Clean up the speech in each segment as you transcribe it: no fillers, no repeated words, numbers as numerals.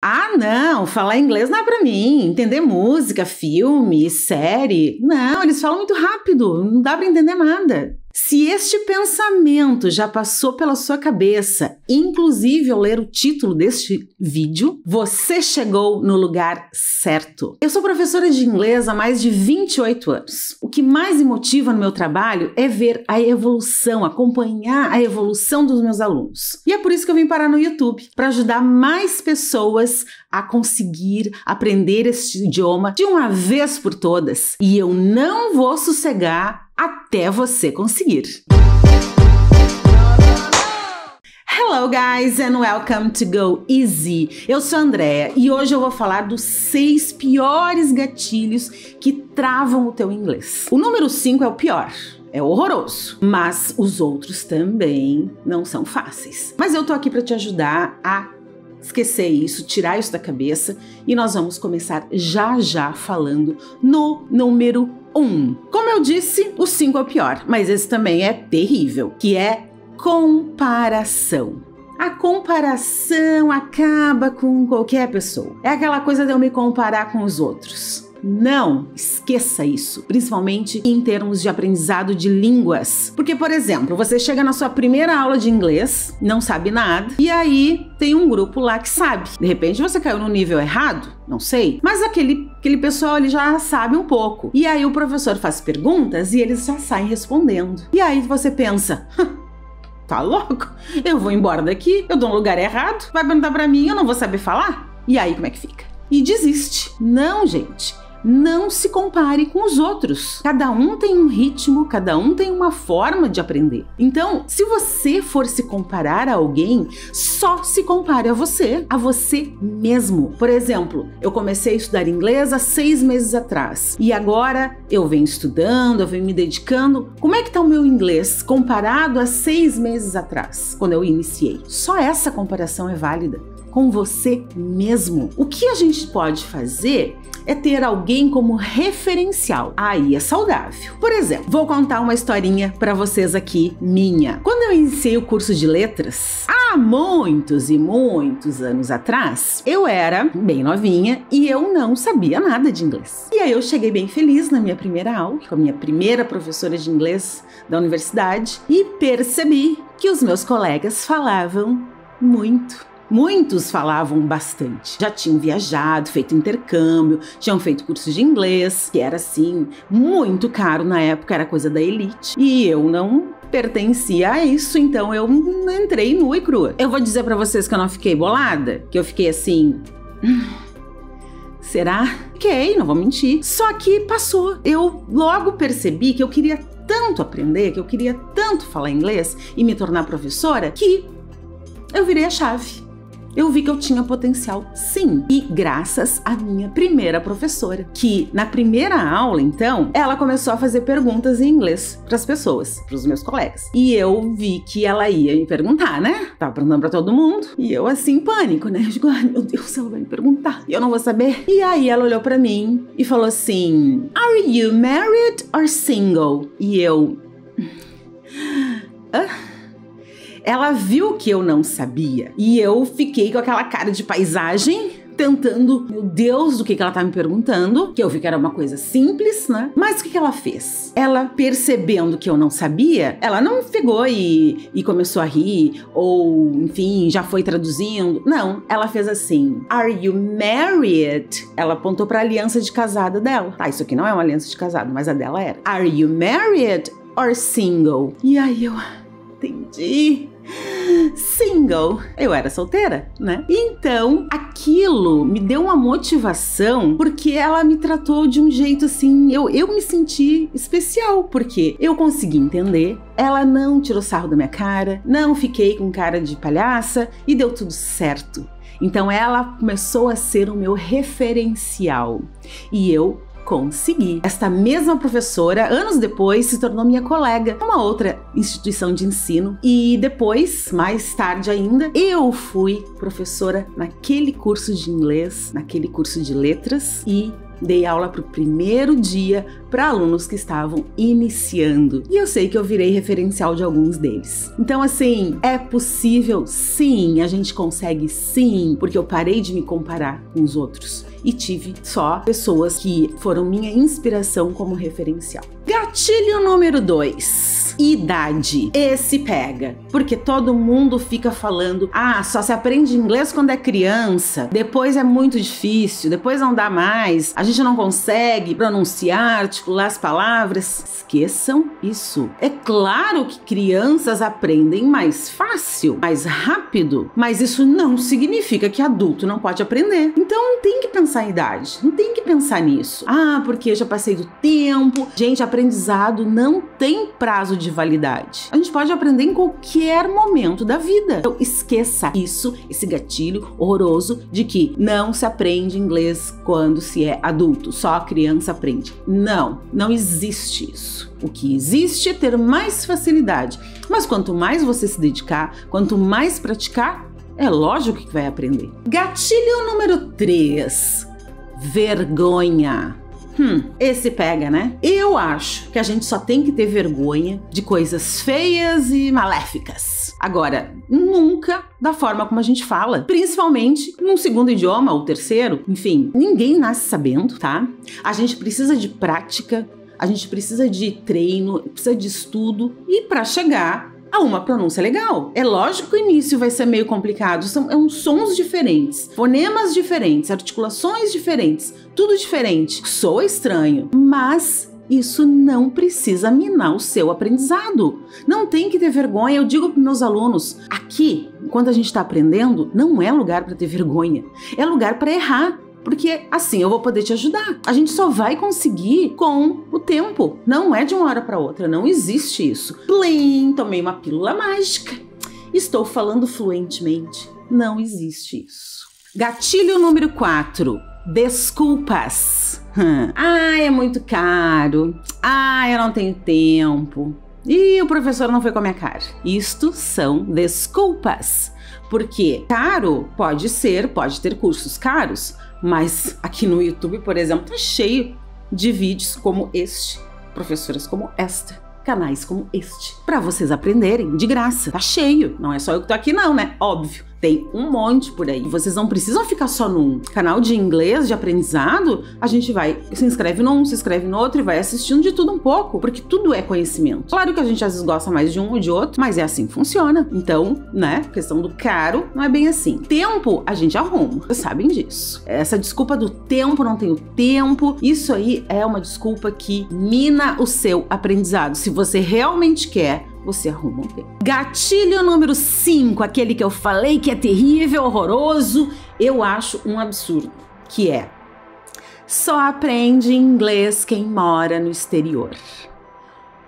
Ah, não, falar inglês não é pra mim. Entender música, filme, série. Não, eles falam muito rápido, não dá pra entender nada. Se este pensamento já passou pela sua cabeça, inclusive ao ler o título deste vídeo, você chegou no lugar certo. Eu sou professora de inglês há mais de 28 anos. O que mais me motiva no meu trabalho é ver a evolução, acompanhar a evolução dos meus alunos. E é por isso que eu vim parar no YouTube, para ajudar mais pessoas a conseguir aprender este idioma de uma vez por todas. E eu não vou sossegar até você conseguir. Hello guys and welcome to Go Easy. Eu sou a Andrea e hoje eu vou falar dos 6 piores gatilhos que travam o teu inglês. O número 5 é o pior. É horroroso, mas os outros também não são fáceis. Mas eu tô aqui para te ajudar a esquecer isso, tirar isso da cabeça e nós vamos começar já falando no número 1. Como eu disse, o 5 é o pior, mas esse também é terrível, que é comparação. A comparação acaba com qualquer pessoa. É aquela coisa de eu me comparar com os outros. Não, esqueça isso, principalmente em termos de aprendizado de línguas. Porque, por exemplo, você chega na sua primeira aula de inglês, não sabe nada, e aí tem um grupo lá que sabe. De repente você caiu no nível errado, não sei, mas aquele pessoal ele já sabe um pouco. E aí o professor faz perguntas e eles já saem respondendo. E aí você pensa, tá louco? Eu vou embora daqui, eu dou um lugar errado, vai perguntar pra mim, eu não vou saber falar? E aí como é que fica? E desiste. Não, gente. Não se compare com os outros. Cada um tem um ritmo, cada um tem uma forma de aprender. Então, se você for se comparar a alguém, só se compare a você mesmo. Por exemplo, eu comecei a estudar inglês há 6 meses atrás e agora eu venho estudando, eu venho me dedicando. Como é que tá o meu inglês comparado a 6 meses atrás, quando eu iniciei? Só essa comparação é válida com você mesmo. O que a gente pode fazer é ter alguém como referencial. Aí é saudável. Por exemplo, vou contar uma historinha para vocês aqui, minha. Quando eu iniciei o curso de letras, há muitos e muitos anos atrás, eu era bem novinha e eu não sabia nada de inglês. E aí eu cheguei bem feliz na minha primeira aula, com a minha primeira professora de inglês da universidade, e percebi que os meus colegas falavam muito. Muitos falavam bastante, já tinham viajado, feito intercâmbio, tinham feito curso de inglês, que era assim, muito caro na época, era coisa da elite. E eu não pertencia a isso, então eu entrei nua e crua. Eu vou dizer pra vocês que eu não fiquei bolada, que eu fiquei assim... será? Fiquei, não vou mentir. Só que passou. Eu logo percebi que eu queria tanto aprender, que eu queria tanto falar inglês e me tornar professora, que eu virei a chave. Eu vi que eu tinha potencial, sim. E graças à minha primeira professora, que na primeira aula, então, ela começou a fazer perguntas em inglês para as pessoas, para os meus colegas. E eu vi que ela ia me perguntar, né? Tava perguntando para todo mundo. E eu assim, em pânico, né? Eu digo, ai meu Deus, ela vai me perguntar. E eu não vou saber. E aí ela olhou para mim e falou assim, Are you married or single? E eu... Ela viu que eu não sabia e eu fiquei com aquela cara de paisagem, tentando, meu Deus, do que ela tá me perguntando, que eu vi que era uma coisa simples, né? Mas o que ela fez? Ela, percebendo que eu não sabia, ela não pegou e começou a rir, ou, enfim, já foi traduzindo. Não, ela fez assim, Are you married? Ela apontou pra aliança de casada dela. Tá, isso aqui não é uma aliança de casado, mas a dela era. Are you married or single? E aí eu... entendi. Single. Eu era solteira, né? Então, aquilo me deu uma motivação porque ela me tratou de um jeito assim, eu me senti especial, porque eu consegui entender, ela não tirou sarro da minha cara, não fiquei com cara de palhaça e deu tudo certo. Então ela começou a ser o meu referencial e eu consegui. Esta mesma professora, anos depois, se tornou minha colega numa outra instituição de ensino e depois, mais tarde ainda, eu fui professora naquele curso de inglês, naquele curso de letras e dei aula para o primeiro dia para alunos que estavam iniciando. E eu sei que eu virei referencial de alguns deles. Então, assim, é possível sim, a gente consegue sim, porque eu parei de me comparar com os outros e tive só pessoas que foram minha inspiração como referencial. Gatilho número 2. Idade. Esse pega, porque todo mundo fica falando: ah, só se aprende inglês quando é criança, depois é muito difícil, depois não dá mais, a gente não consegue pronunciar, articular as palavras. Esqueçam isso. É claro que crianças aprendem mais fácil, mais rápido, mas isso não significa que adulto não pode aprender. Então não tem que pensar em idade, não tem que pensar nisso. Ah, porque eu já passei do tempo. Gente, aprendizado não tem prazo de validade. A gente pode aprender em qualquer momento da vida. Então esqueça isso, esse gatilho horroroso de que não se aprende inglês quando se é adulto, só a criança aprende. Não, não existe isso. O que existe é ter mais facilidade. Mas quanto mais você se dedicar, quanto mais praticar, é lógico que vai aprender. Gatilho número 3. Vergonha. Esse pega, né? Eu acho que a gente só tem que ter vergonha de coisas feias e maléficas. Agora, nunca da forma como a gente fala. Principalmente num segundo idioma ou terceiro. Enfim, ninguém nasce sabendo, tá? A gente precisa de prática, a gente precisa de treino, precisa de estudo e para chegar a uma pronúncia legal. É lógico que o início vai ser meio complicado, são sons diferentes, fonemas diferentes, articulações diferentes, tudo diferente. Soa estranho, mas isso não precisa minar o seu aprendizado. Não tem que ter vergonha. Eu digo para meus alunos, aqui, quando a gente está aprendendo, não é lugar para ter vergonha, é lugar para errar. Porque assim eu vou poder te ajudar. A gente só vai conseguir com o tempo. Não é de uma hora para outra. Não existe isso. Plim, tomei uma pílula mágica. Estou falando fluentemente. Não existe isso. Gatilho número 4. Desculpas. Ah, é muito caro. Ah, eu não tenho tempo. E o professor não foi com a minha cara. Isto são desculpas. Porque caro pode ter cursos caros, mas aqui no YouTube, por exemplo, tá cheio de vídeos como este, professoras como esta, canais como este, para vocês aprenderem de graça. Tá cheio, não é só eu que tô aqui não, né? Óbvio. Tem um monte por aí. Vocês não precisam ficar só num canal de inglês, de aprendizado. A gente vai, se inscreve num, se inscreve no outro e vai assistindo de tudo um pouco, porque tudo é conhecimento. Claro que a gente às vezes gosta mais de um ou de outro, mas é assim que funciona. Então, né, questão do caro não é bem assim. Tempo, a gente arruma, vocês sabem disso. Essa desculpa do tempo, não tenho tempo, isso aí é uma desculpa que mina o seu aprendizado. Se você realmente quer, você arruma um tempo. Gatilho número 5, aquele que eu falei que é terrível, horroroso, eu acho um absurdo, que é: só aprende inglês quem mora no exterior.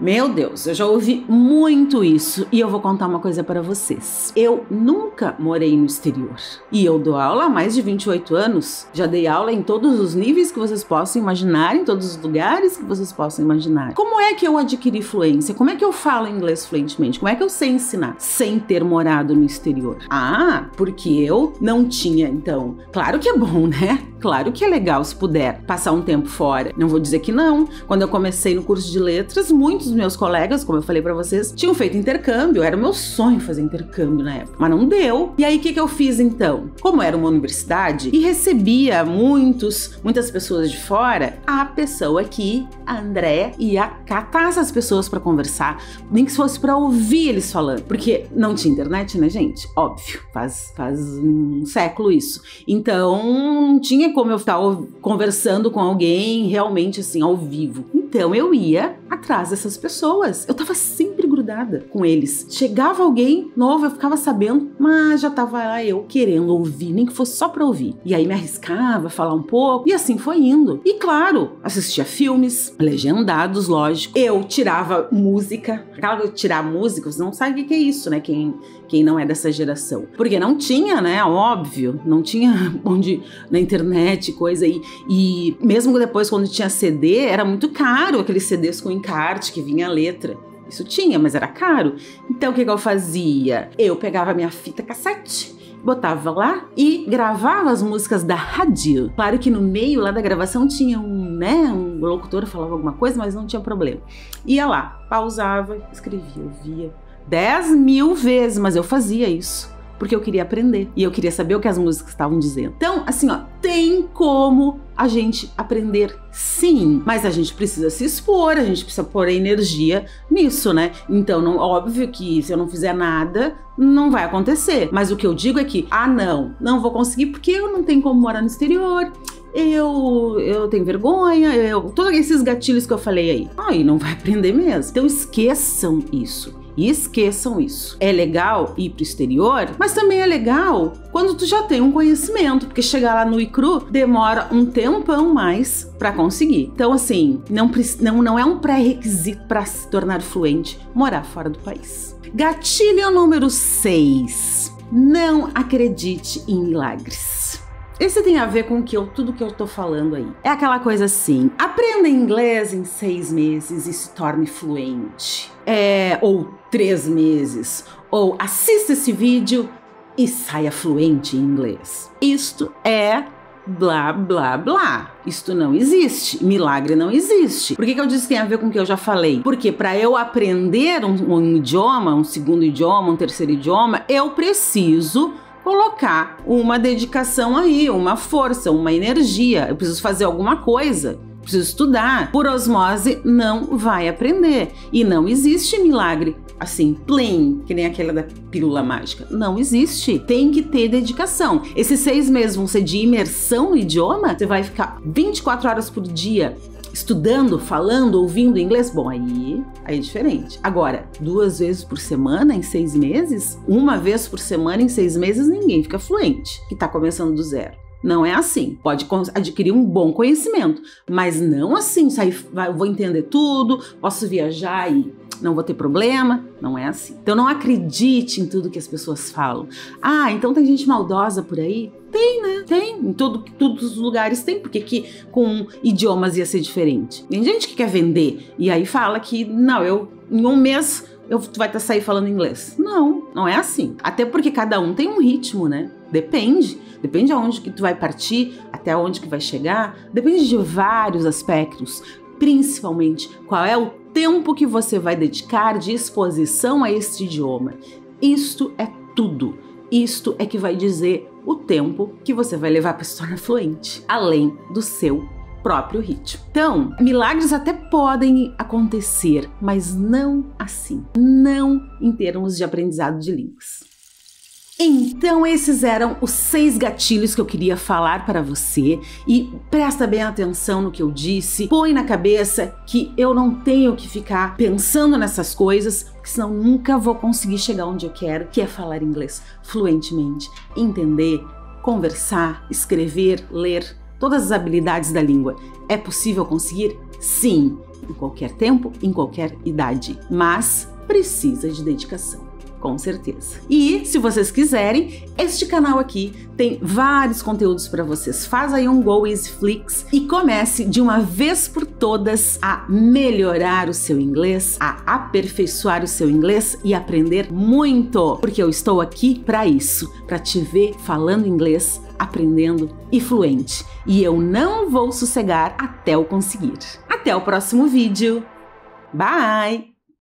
Meu Deus, eu já ouvi muito isso e eu vou contar uma coisa para vocês. Eu nunca morei no exterior e eu dou aula há mais de 28 anos. Já dei aula em todos os níveis que vocês possam imaginar, em todos os lugares que vocês possam imaginar. Como é que eu adquiri fluência? Como é que eu falo inglês fluentemente? Como é que eu sei ensinar sem ter morado no exterior? Ah, porque eu não tinha, então. Claro que é bom, né? Claro que é legal se puder passar um tempo fora. Não vou dizer que não. Quando eu comecei no curso de letras, muitos dos meus colegas, como eu falei pra vocês, tinham feito intercâmbio. Era o meu sonho fazer intercâmbio na época, mas não deu. E aí o que eu fiz então? Como era uma universidade e recebia muitas pessoas de fora, a pessoa aqui, a Andréa, ia catar essas pessoas pra conversar, nem que fosse pra ouvir eles falando, porque não tinha internet, né, gente? Óbvio, faz um século isso. Então não tinha como eu ficar conversando com alguém realmente assim ao vivo. Então eu ia atrás dessas pessoas. Eu tava sempre grudada com eles. Chegava alguém novo, eu ficava sabendo, mas já tava lá eu querendo ouvir, nem que fosse só pra ouvir. E aí me arriscava, falar um pouco, e assim foi indo. E claro, assistia filmes, legendados, lógico. Eu tirava música. Aquela coisa de tirar música, você não sabe o que é isso, né? Quem não é dessa geração. Porque não tinha, né? Óbvio, não tinha onde na internet, coisa aí. E mesmo depois, quando tinha CD, era muito caro aqueles CDs com encarte que vinha a letra. Isso tinha, mas era caro. Então o que eu fazia? Eu pegava minha fita cassete botava lá e gravava as músicas da rádio. Claro que no meio lá da gravação tinha um locutor falava alguma coisa, mas não tinha problema. Ia lá, pausava, escrevia, ouvia 10.000 vezes, mas eu fazia isso porque eu queria aprender e eu queria saber o que as músicas estavam dizendo. Então, assim, ó, tem como a gente aprender sim, mas a gente precisa se expor, a gente precisa pôr energia nisso, né? Então, óbvio que se eu não fizer nada, não vai acontecer. Mas o que eu digo é que, não vou conseguir porque eu não tenho como morar no exterior, eu tenho vergonha, todos esses gatilhos que eu falei aí. Aí não vai aprender mesmo. Então esqueçam isso. E esqueçam isso. É legal ir pro exterior, mas também é legal quando tu já tem um conhecimento, porque chegar lá no ICRU demora um tempão mais para conseguir. Então, assim, não é um pré-requisito para se tornar fluente morar fora do país. Gatilho número 6. Não acredite em milagres. Esse tem a ver com tudo que eu tô falando aí. É aquela coisa assim, aprenda inglês em 6 meses e se torne fluente. Ou 3 meses. Ou assista esse vídeo e saia fluente em inglês. Isto é blá, blá, blá. Isto não existe. Milagre não existe. Por que eu disse que tem a ver com o que eu já falei? Porque para eu aprender um idioma, um segundo idioma, um terceiro idioma, eu preciso colocar uma dedicação aí, uma força, uma energia. Eu preciso fazer alguma coisa, preciso estudar. Por osmose não vai aprender. E não existe milagre assim, plain, que nem aquela da pílula mágica. Não existe. Tem que ter dedicação. Esses 6 meses vão ser de imersão no idioma? Você vai ficar 24 horas por dia estudando, falando, ouvindo inglês? Bom, aí é diferente. Agora, 2 vezes por semana em 6 meses? 1 vez por semana em 6 meses, ninguém fica fluente, que tá começando do zero. Não é assim. Pode adquirir um bom conhecimento, mas não assim, vou entender tudo, posso viajar e não vou ter problema. Não é assim. Então não acredite em tudo que as pessoas falam. Então tem gente maldosa por aí? Tem, né? Tem. Em todos os lugares tem. Porque que com idiomas ia ser diferente? Tem gente que quer vender e aí fala que, em 1 mês tu vai sair falando inglês. Não é assim. Até porque cada um tem um ritmo, né? Depende aonde que tu vai partir, até onde que vai chegar. Depende de vários aspectos. Principalmente, qual é o tempo que você vai dedicar de exposição a este idioma. Isto é tudo. Isto é que vai dizer o tempo que você vai levar para se tornar fluente, além do seu próprio ritmo. Então, milagres até podem acontecer, mas não assim. Não em termos de aprendizado de línguas. Então esses eram os 6 gatilhos que eu queria falar para você e presta bem atenção no que eu disse, põe na cabeça que eu não tenho que ficar pensando nessas coisas, porque senão nunca vou conseguir chegar onde eu quero, que é falar inglês fluentemente, entender, conversar, escrever, ler, todas as habilidades da língua. É possível conseguir? Sim, em qualquer tempo, em qualquer idade, mas precisa de dedicação. Com certeza. E se vocês quiserem, este canal aqui tem vários conteúdos para vocês. Faz aí um Go Easy Flix e comece de uma vez por todas a melhorar o seu inglês, a aperfeiçoar o seu inglês e aprender muito, porque eu estou aqui para isso, para te ver falando inglês, aprendendo e fluente. E eu não vou sossegar até eu conseguir. Até o próximo vídeo. Bye!